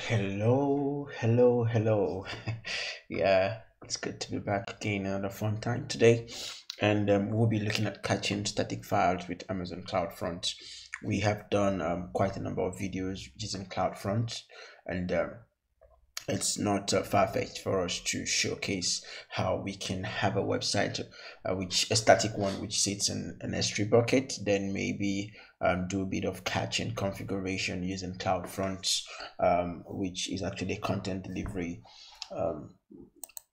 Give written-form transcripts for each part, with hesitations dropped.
Hello. Yeah, it's good to be back again. Another fun time today, and we'll be looking at catching static files with Amazon CloudFront. We have done quite a number of videos using CloudFront, and it's not far-fetched for us to showcase how we can have a website which a static one which sits in an S3 bucket, then maybe do a bit of catching configuration using CloudFront, which is actually a content delivery um,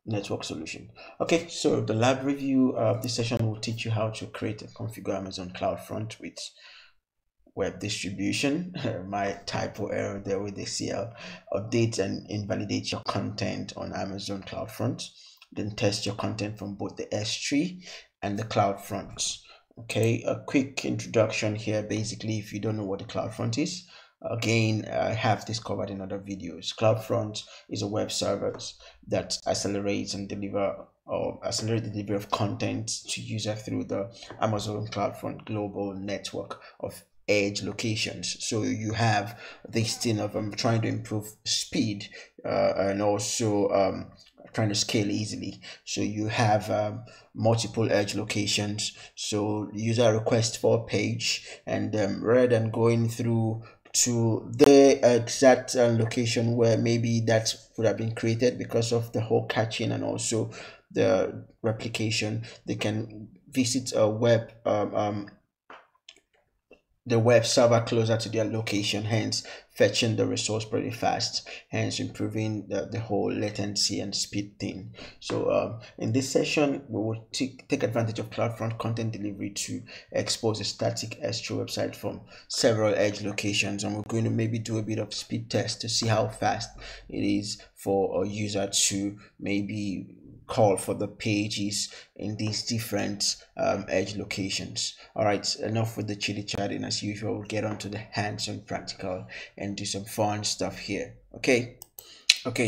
network solution. Okay, so the lab review of this session will teach you how to create and configure Amazon CloudFront with web distribution. My typo error there with the CL. Update and invalidate your content on Amazon CloudFront. Then test your content from both the S3 and the CloudFront. Okay, a quick introduction here. Basically, if you don't know what the CloudFront is, again, I have this covered in other videos. CloudFront is a web service that accelerates and accelerate the delivery of content to user through the Amazon CloudFront global network of edge locations. So you have this thing of trying to improve speed and also trying to scale easily. So you have multiple edge locations. So user request for a page, and rather than going through to the exact location where maybe that would have been created because of the whole caching and also the replication, they can visit a the web server closer to their location, hence fetching the resource pretty fast, hence improving the whole latency and speed thing. So in this session, we will take advantage of CloudFront content delivery to expose a static S3 website from several edge locations, and we're going to maybe do a bit of speed test to see how fast it is for a user to maybe call for the pages in these different edge locations. All right, enough with the chitty chatting. As usual, we'll get on to the hands-on practical and do some fun stuff here. Okay,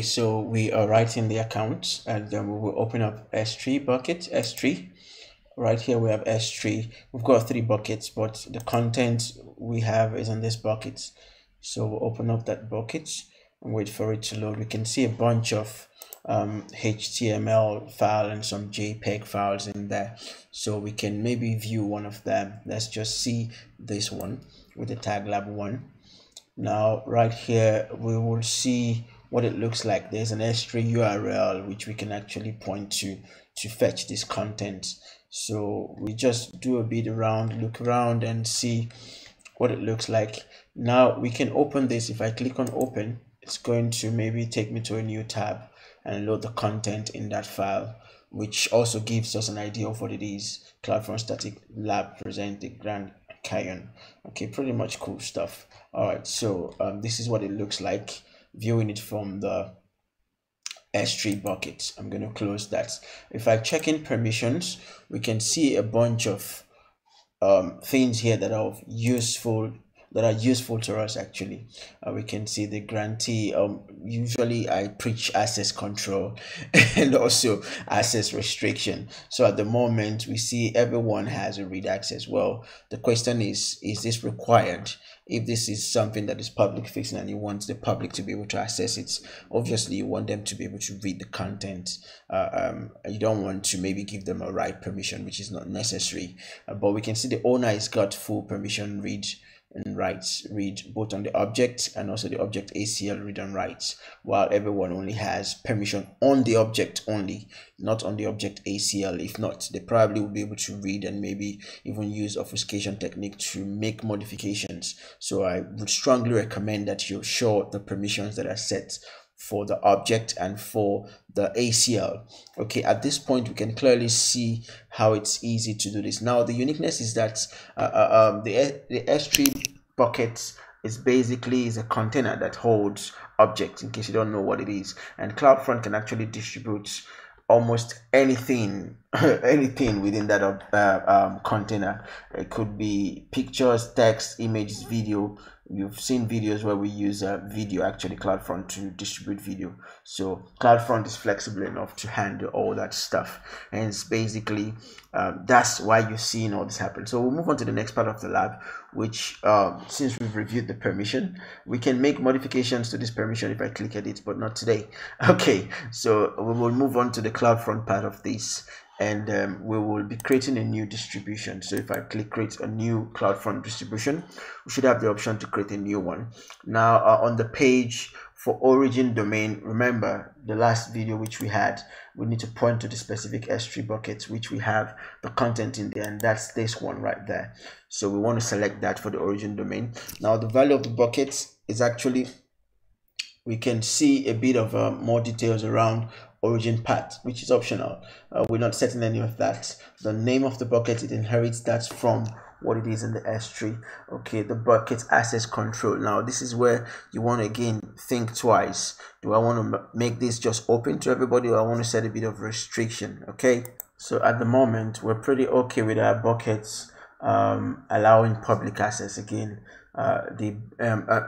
so we are writing the account, and then we will open up S3 bucket. S3 right here, we have S3. We've got 3 buckets, but the content we have is in this bucket. So we'll open up that bucket and wait for it to load. We can see a bunch of HTML file and some JPEG files in there, so we can maybe view one of them. Let's just see this one with the tag lab1. Now right here we will see what it looks like. There's an S3 URL which we can actually point to fetch this content. So we just do a bit around, look around and see what it looks like. Now we can open this. If I click on open, it's going to maybe take me to a new tab and load the content in that file, which also gives us an idea of what it is. CloudFront static lab present the Grand Canyon. Okay, pretty much cool stuff. All right, so this is what it looks like viewing it from the S3 bucket. I'm going to close that. If I check in permissions, we can see a bunch of things here that are useful to us. Actually, we can see the grantee. Usually I preach access control and also access restriction. So at the moment we see everyone has a read access. Well, the question is this required? If this is something that is public facing and you want the public to be able to access it, obviously you want them to be able to read the content. You don't want to maybe give them a write permission, which is not necessary. But we can see the owner has got full permission read and read both on the object and also the object ACL read and write, while everyone only has permission on the object only, not on the object ACL. If not, they probably will be able to read and maybe even use obfuscation technique to make modifications. So I would strongly recommend that you show the permissions that are set for the object and for the ACL. Okay, at this point we can clearly see how it's easy to do this. Now the uniqueness is that the S3 bucket is basically a container that holds objects, in case you don't know what it is, and CloudFront can actually distribute almost anything anything within that container. It could be pictures, text, images, video, you've seen videos where we use video, actually CloudFront, to distribute video. So CloudFront is flexible enough to handle all that stuff, and it's basically that's why you're seeing all this happen. So we'll move on to the next part of the lab, which since we've reviewed the permission, we can make modifications to this permission if I click edit, but not today. Okay, so we will move on to the CloudFront part of this, and we will be creating a new distribution. So if I click create a new CloudFront distribution, we should have the option to create a new one. Now on the page for origin domain, remember the last video which we had, we need to point to the specific S3 buckets which we have the content in there, and that's this one right there. So we want to select that for the origin domain. Now the value of the buckets is actually, we can see a bit of more details around origin path, which is optional. We're not setting any of that. The name of the bucket, it inherits that from what it is in the S3. Okay, the bucket access control. Now this is where you want to again think twice. Do I want to make this just open to everybody, or I want to set a bit of restriction? Okay, so at the moment we're pretty okay with our buckets allowing public access. Again, the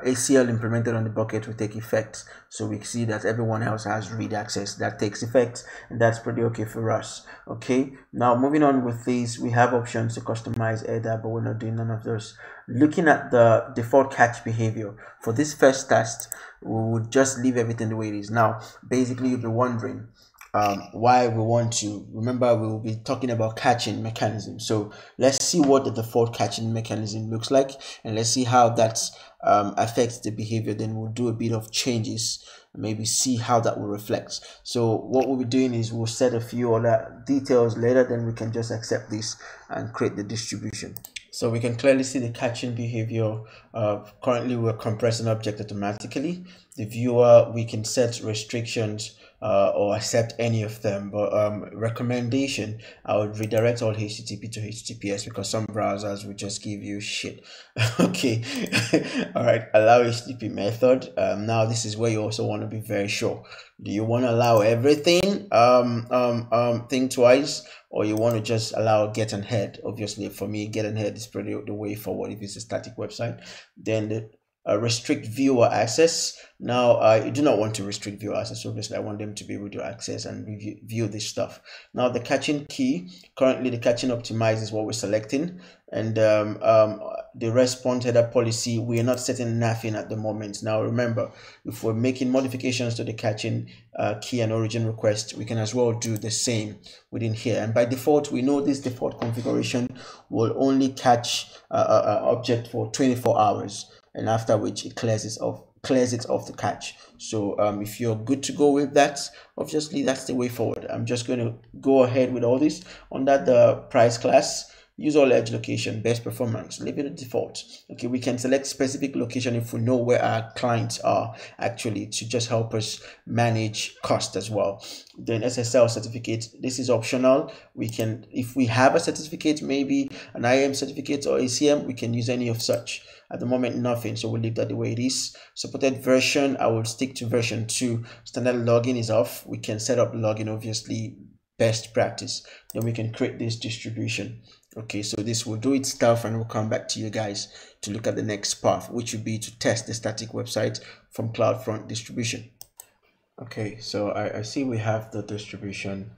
ACL implemented on the bucket will take effect, so we see that everyone else has read access. That takes effect, and that's pretty okay for us. Okay, now moving on with these, we have options to customize header, but we're not doing none of those. Looking at the default catch behavior for this first test, we would just leave everything the way it is. Now basically you'll be wondering why we want to, remember we will be talking about catching mechanism. So let's see what the default catching mechanism looks like, and let's see how that affects the behavior. Then we'll do a bit of changes, maybe see how that will reflect. So what we'll be doing is we'll set a few other details later, then we can just accept this and create the distribution. So we can clearly see the catching behavior. Currently we're compressing object automatically. The viewer, we can set restrictions or accept any of them, but recommendation, I would redirect all HTTP to HTTPS, because some browsers will just give you shit. Okay. All right, allow HTTP method. Now this is where you also want to be very sure. Do you want to allow everything? Think twice, or you want to just allow get and head? Obviously for me, get and head is pretty the way forward if it's a static website. Then the restrict viewer access. Now I do not want to restrict viewer access. Obviously I want them to be able to access and view this stuff. Now the catching key, currently the catching optimize is what we're selecting, and the response header policy, we are not setting nothing at the moment. Now remember, if we're making modifications to the catching key and origin request, we can as well do the same within here. And by default, we know this default configuration will only catch object for 24 hours, and after which it clears it off the cache. So if you're good to go with that, obviously that's the way forward. I'm just going to go ahead with all this. Under the price class, use all edge location, best performance, leave it at default. Okay, we can select specific location if we know where our clients are, actually, to just help us manage cost as well. Then Ssl certificate, this is optional. We can, if we have a certificate, maybe an IAM certificate or ACM, we can use any of such. At the moment, nothing, so we'll leave that the way it is. Supported version, I will stick to version 2. Standard login is off. We can set up login, obviously, best practice. Then we can create this distribution. Okay, so this will do its stuff, and we'll come back to you guys to look at the next path, which would be to test the static website from CloudFront distribution. Okay, so I see we have the distribution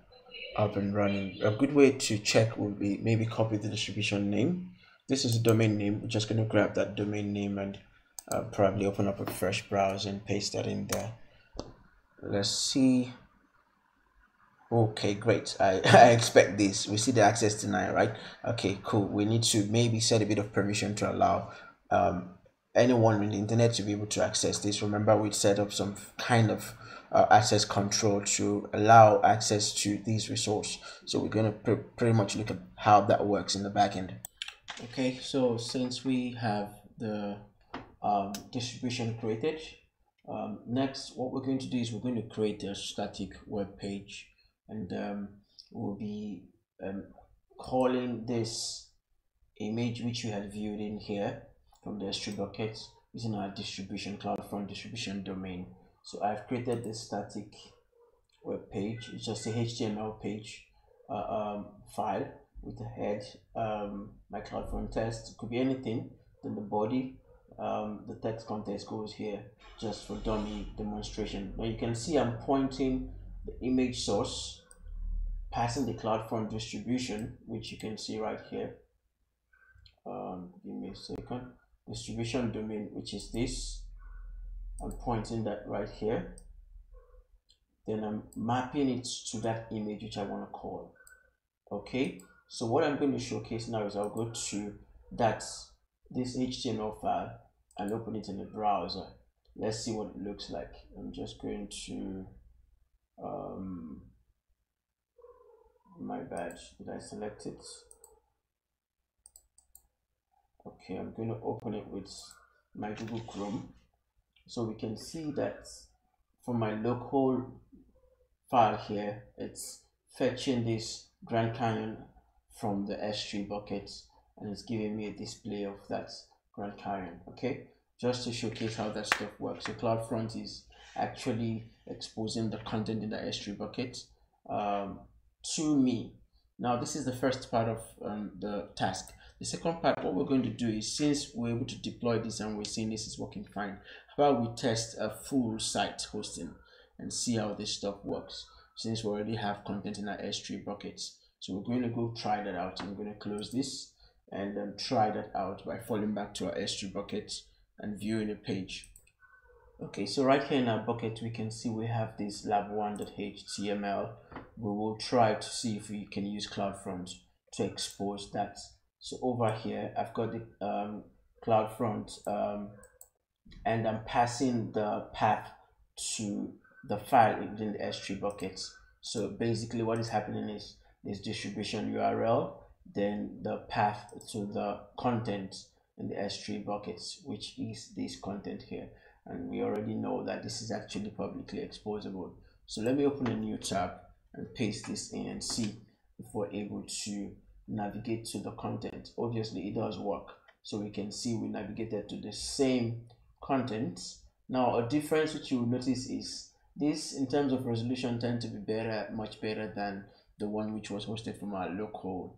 up and running. A good way to check would be maybe copy the distribution name. This is a domain name. We're just going to grab that domain name and probably open up a fresh browser and paste that in there. Let's see. Okay, great. I expect this. We see the access denied, right? Okay, cool. We need to maybe set a bit of permission to allow anyone on the internet to be able to access this. Remember, we set up some kind of access control to allow access to these resources. So we're going to pretty much look at how that works in the backend. Okay, so since we have the distribution created, next what we're going to do is we're going to create a static web page, and we'll be calling this image which we had viewed in here from the S3 bucket using our distribution CloudFront distribution domain. So I've created this static web page. It's just a HTML page file with a head, my CloudFront test. It could be anything. Then the body, the text context goes here just for dummy demonstration. Now you can see I'm pointing the image source, passing the CloudFront distribution, which you can see right here. Give me a second. Distribution domain, which is this. I'm pointing that right here. Then I'm mapping it to that image which I want to call. Okay, so what I'm going to showcase now is I'll go to this HTML file and open it in the browser. Let's see what it looks like. I'm just going to my badge, did I select it? Okay, I'm going to open it with my Google Chrome, so we can see that for my local file here, it's fetching this Grand Canyon from the S3 bucket, and it's giving me a display of that Grand Canyon. Okay, just to showcase how that stuff works. So CloudFront is actually exposing the content in the S3 bucket to me. Now this is the first part of the task. The second part, what we're going to do is, since we're able to deploy this and we're seeing this is working fine, how about we test a full site hosting and see how this stuff works, since we already have content in our S3 buckets. So we're going to go try that out. I'm going to close this and then try that out by falling back to our S3 bucket and viewing a page. Okay, so right here in our bucket, we can see we have this lab1.html. We will try to see if we can use CloudFront to expose that. So over here, I've got the CloudFront and I'm passing the path to the file within the S3 buckets. So basically what is happening is this distribution URL, then the path to the content in the S3 buckets, which is this content here. And we already know that this is actually publicly exposable. So let me open a new tab and paste this in and see if we're able to navigate to the content. Obviously it does work. So we can see we navigated to the same content. Now a difference which you will notice is this, in terms of resolution, tend to be better, much better than the one which was hosted from our local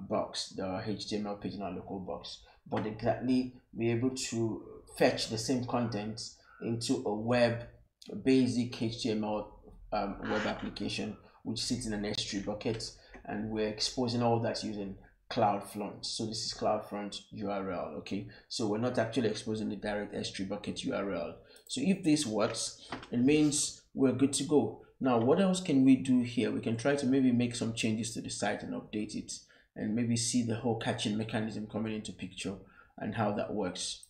box, the HTML page in our local box. But exactly, we're able to fetch the same content into a basic HTML web application which sits in an S3 bucket, and we're exposing all that using CloudFront. So this is CloudFront URL. Okay, so we're not actually exposing the direct S3 bucket URL. So if this works, it means we're good to go. Now what else can we do here? We can try to maybe make some changes to the site and update it, and maybe see the whole catching mechanism coming into picture and how that works.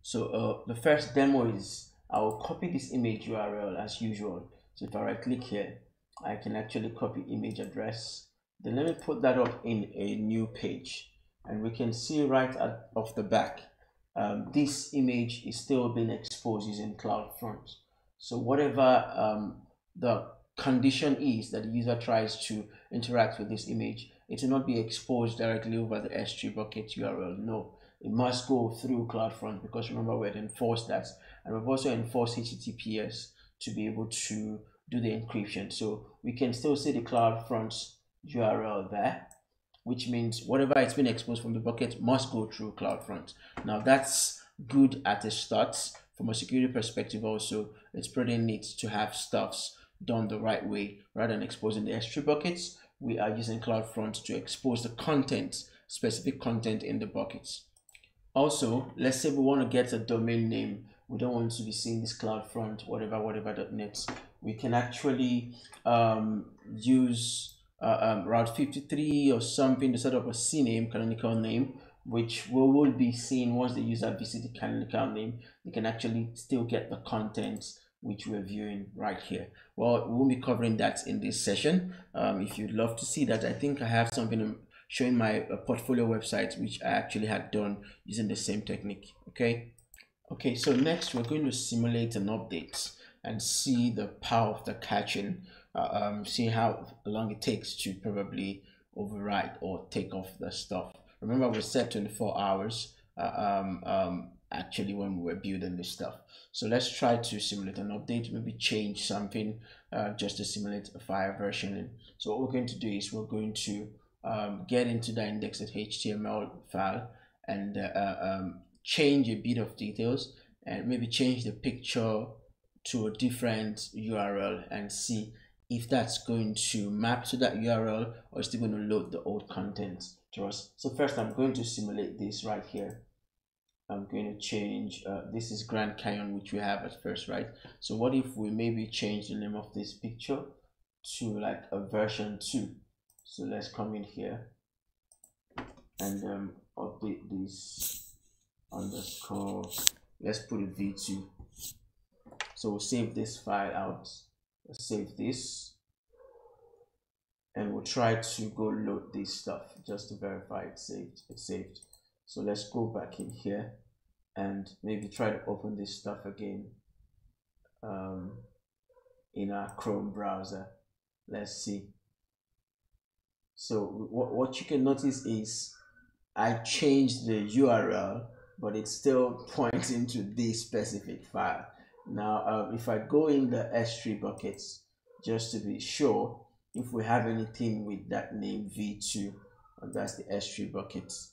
So the first demo is, I'll copy this image URL as usual. So if I right click here, I can actually copy image address. Then let me put that up in a new page, and we can see right off the back, this image is still being exposed using CloudFront. So whatever the condition is that the user tries to interact with this image, it will not be exposed directly over the S3 bucket URL. No, it must go through CloudFront, because remember, we had enforced that, and we've also enforced HTTPS to be able to do the encryption. So we can still see the CloudFront URL there, which means whatever it's been exposed from the bucket must go through CloudFront. Now that's good at the start. From a security perspective also, it's pretty neat to have stuffs done the right way. Rather than exposing the S3 buckets, we are using CloudFront to expose the content, specific content in the buckets. Also, let's say we want to get a domain name. We don't want to be seeing this CloudFront whatever.net. We can actually use Route 53 or something to set up a CNAME, canonical name, which we will be seeing once the user visits the canonical name. They can actually still get the content which we're viewing right here. Well, we won't be covering that in this session. If you'd love to see that, I think I have something showing my portfolio website, which I actually had done using the same technique. Okay, so next we're going to simulate an update and see the power of the catching, see how long it takes to probably override or take off the stuff. Remember, we set 24 hours actually when we were building this stuff. So let's try to simulate an update, maybe change something just to simulate a file versioning. So what we're going to do is we're going to get into the index.html file and change a bit of details and maybe change the picture to a different URL and see if that's going to map to that URL or is still going to load the old content to us. So first I'm going to simulate this right here. I'm going to change, this is Grand Canyon, which we have at first, right? So what if we maybe change the name of this picture to like a version 2? So let's come in here and update this underscore, let's put it v2. So we'll save this file out. Let's save this and we'll try to go load this stuff just to verify it's saved. It's saved. So let's go back in here and maybe try to open this stuff again in our Chrome browser. Let's see. So what you can notice is I changed the URL, but it's still pointing to this specific file. Now, if I go in the S3 buckets, just to be sure, if we have anything with that name v2, and that's the S3 buckets,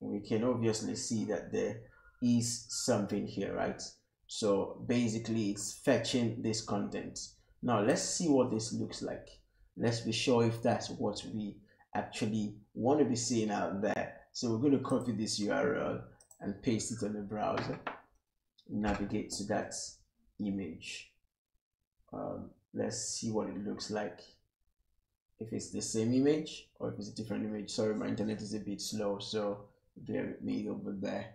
we can obviously see that there is something here, right? So basically it's fetching this content. Now let's see what this looks like. Let's be sure if that's what we actually want to be seeing out there. So we're going to copy this URL and paste it on the browser, navigate to that image. Let's see what it looks like, if it's the same image or if it's a different image. Sorry, my internet is a bit slow, so bear with me over there.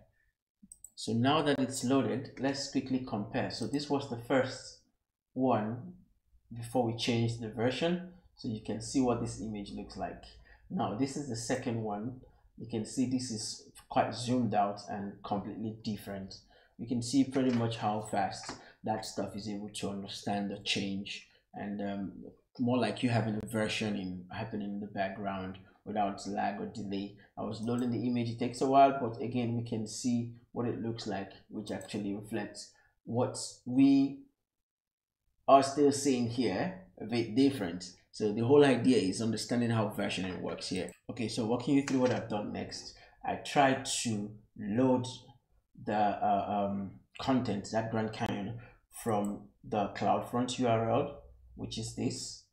So now that it's loaded, let's quickly compare. So this was the first one before we changed the version, so you can see what this image looks like. Now this is the second one. You can see this is quite zoomed out and completely different. You can see pretty much how fast that stuff is able to understand the change, and more like you having a version happening in the background without lag or delay. I was loading the image, it takes a while, but again we can see what it looks like, which actually reflects what we are still seeing here, a bit different. So the whole idea is understanding how versioning works here. Okay, so walking you through what I've done next, I tried to load the content, that Grand Canyon, from the CloudFront URL, which is this,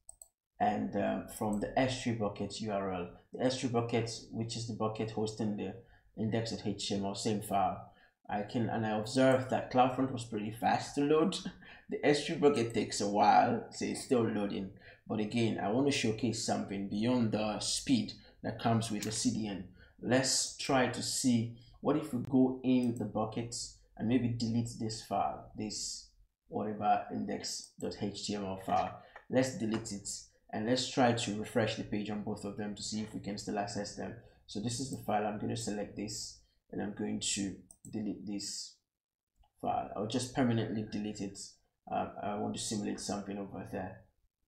and from the S3 buckets URL. The S3 buckets, which is the bucket hosting the index.html, same file. I observed that CloudFront was pretty fast to load. The S3 bucket takes a while, so it's still loading. But again, I want to showcase something beyond the speed that comes with a CDN. Let's try to see what if we go in the buckets and maybe delete this file, this whatever index.html file. Let's delete it and let's try to refresh the page on both of them to see if we can still access them. So this is the file. I'm going to select this and I'm going to delete this file. I'll just permanently delete it. I want to simulate something over there.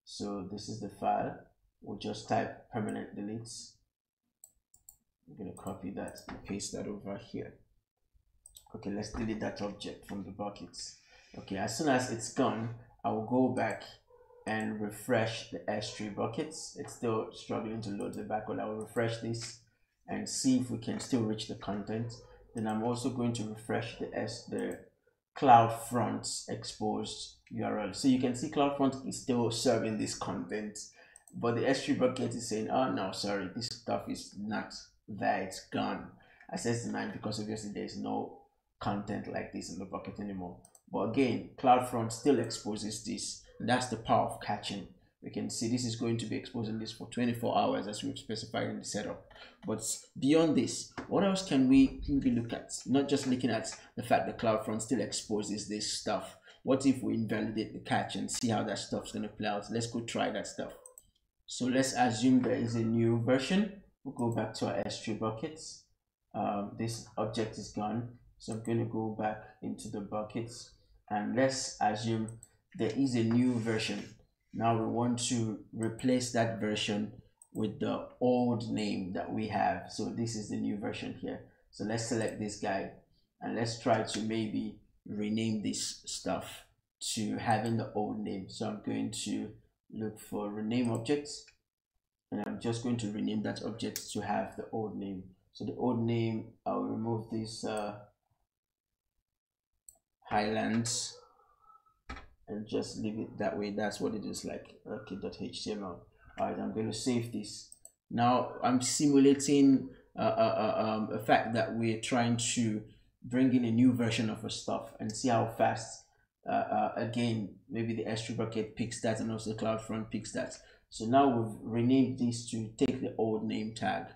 So this is the file. We'll just type permanent delete. I'm going to copy that and paste that over here. Okay, let's delete that object from the buckets. Okay, as soon as it's gone, I will go back and refresh the S3 buckets. It's still struggling to load the backward. I will refresh this and see if we can still reach the content. Then I'm also going to refresh the CloudFront exposed URL. So you can see CloudFront is still serving this content, but the S3 bucket is saying, oh no, sorry, this stuff is not there, it's gone. Access denied because obviously there's no content like this in the bucket anymore. But again, CloudFront still exposes this. And that's the power of catching. We can see this is going to be exposing this for 24 hours as we've specified in the setup. But beyond this, what else can we look at? Not just looking at the fact that CloudFront still exposes this stuff. What if we invalidate the catch and see how that stuff's going to play out? Let's go try that stuff. So let's assume there is a new version. We'll go back to our S3 buckets. This object is gone. So I'm going to go back into the buckets and let's assume there is a new version. Now we want to replace that version with the old name that we have. So this is the new version here. So let's select this guy and let's try to maybe rename this stuff to having the old name. So I'm going to look for rename objects and I'm just going to rename that object to have the old name. So the old name, I'll remove this Highlands and just leave it that way. That's what it is like. Okay, .html. All right, I'm going to save this. Now I'm simulating a fact that we're trying to bring in a new version of a stuff and see how fast. Again, maybe the S3 bucket picks that, and also the CloudFront picks that. So now we've renamed this to take the old name tag.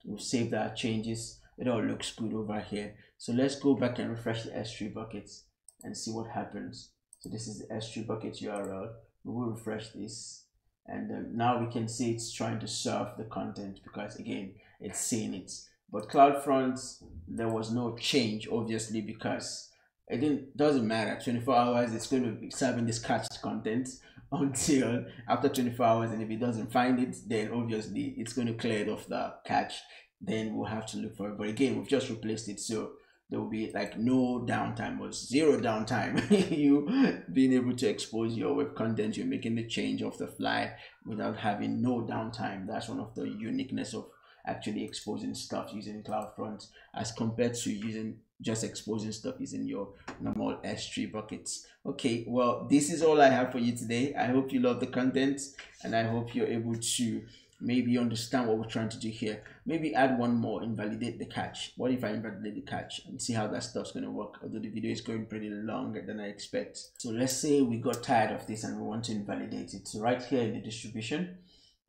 We've saved our changes. It all looks good over here. So let's go back and refresh the S3 buckets and see what happens. So this is the S3 bucket URL. We will refresh this, and now we can see it's trying to serve the content because again it's saying it. But CloudFront, there was no change, obviously, because it doesn't matter. 24 hours, it's going to be serving this catched content until after 24 hours, and if it doesn't find it, then obviously it's going to clear it off the cache. Then we'll have to look for it. But again, we've just replaced it, so there will be like no downtime or zero downtime. You being able to expose your web content, you're making the change off the fly without having no downtime. That's one of the uniqueness of actually exposing stuff using CloudFront as compared to using just exposing stuff using your normal S3 buckets. Okay, well, this is all I have for you today. I hope you love the content, and I hope you're able to maybe understand what we're trying to do here. Maybe add one more, invalidate the catch. What if I invalidate the catch and see how that stuff's going to work? Although the video is going pretty longer than I expect. So let's say we got tired of this and we want to invalidate it. So right here in the distribution,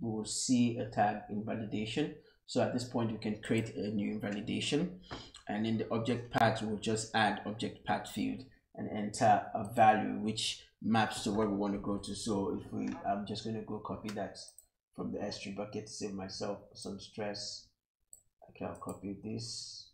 we will see a tag invalidation. So at this point, we can create a new invalidation, and in the object path, we'll just add object path field and enter a value which maps to where we want to go to. So if I'm just going to go copy that from the S3 bucket to save myself some stress. Okay, I'll copy this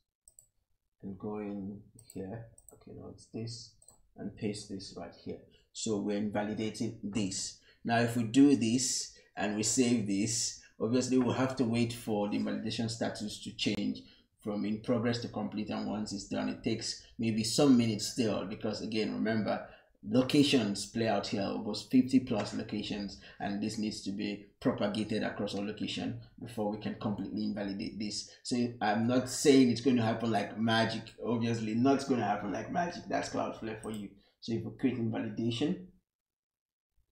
and go in here. Okay, now it's this, and paste this right here. So we're invalidating this. Now if we do this and we save this, obviously we'll have to wait for the invalidation status to change from in progress to complete, and once it's done, it takes maybe some minutes still, because again, remember, locations play out here, almost 50 plus locations, and this needs to be propagated across all locations before we can completely invalidate this. So I'm not saying it's going to happen like magic. Obviously not going to happen like magic. That's Cloudflare for you. So if we create invalidation,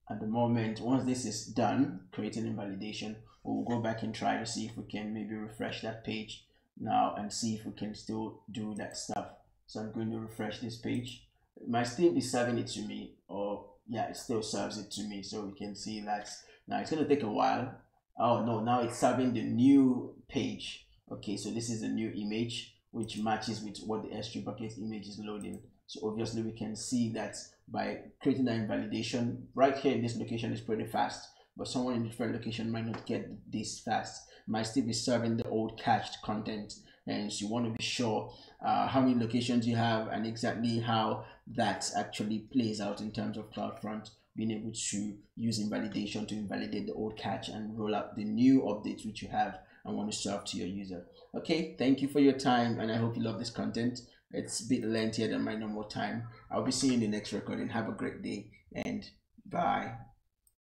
at the moment, once this is done creating invalidation, we'll go back and try to see if we can maybe refresh that page now and see if we can still do that stuff. So I'm going to refresh this page. It might still be serving it to me, or yeah, it still serves it to me. So we can see that now it's going to take a while. Oh no, now it's serving the new page. Okay, so this is a new image which matches with what the S3 bucket image is loading. So obviously we can see that by creating that invalidation right here in this location is pretty fast, but someone in a different location might not get this fast, might still be serving the old cached content. And so you want to be sure how many locations you have and exactly how that actually plays out in terms of CloudFront being able to use invalidation to invalidate the old catch and roll out the new updates which you have and want to serve to your user. Okay, thank you for your time, and I hope you love this content. It's a bit lengthier than my normal time. I'll be seeing you in the next recording. Have a great day, and bye.